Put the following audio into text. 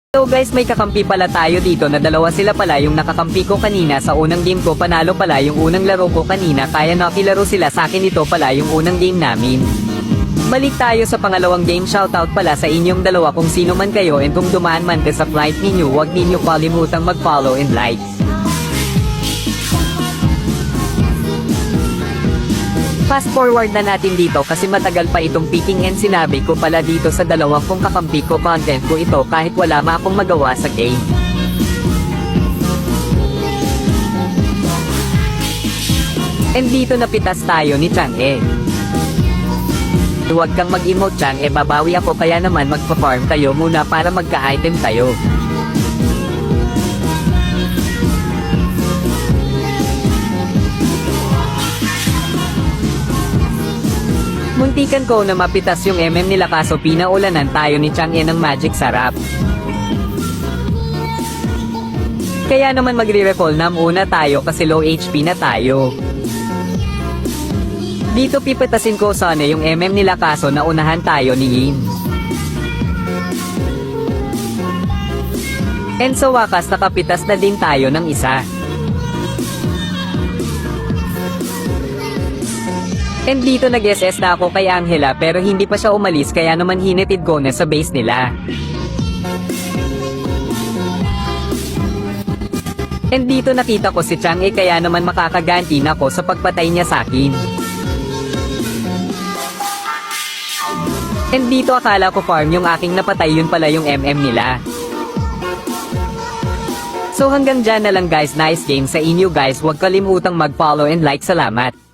So guys, may kakampi pala tayo dito na dalawa sila pala yung nakakampi ko kanina sa unang game ko, panalo pala yung unang laro ko kanina, kaya nakilaro sila sa akin, ito pala yung unang game namin. Balik tayo sa pangalawang game. Shoutout pala sa inyong dalawa kung sino man kayo, and kung dumaan man ka sa flight ninyo, huwag ninyo kalimutang mag-follow and like. Fast forward na natin dito kasi matagal pa itong picking, and sinabi ko pala dito sa dalawang kong kakampi ko, content ko ito kahit wala ma akong magawa sa game. And dito napitas tayo ni Chang'e. Huwag kang mag-emote Chang'e, babawi ako, kaya naman magpa-farm tayo muna para magka-item tayo. Muntikan ko na mapitas yung nila kaso pinaulanan tayo ni Chang'e ng magic sarap. Kaya naman magre-recall na muna tayo kasi low HP na tayo. Dito pipitasin ko sana yung nila kaso naunahan tayo ni Yin. And sa wakas nakapitas na din tayo ng isa. And dito nag-SS na ako kay Angela pero hindi pa siya umalis, kaya naman hinitid ko na sa base nila. And dito nakita ko si Chang'e, kaya naman makakaganti na ako sa pagpatay niya sa akin. And dito akala ko farm yung aking napatay, yun pala yung nila. So hanggang dyan na lang guys, nice game sa inyo guys, huwag kalimutang mag-follow and like, salamat.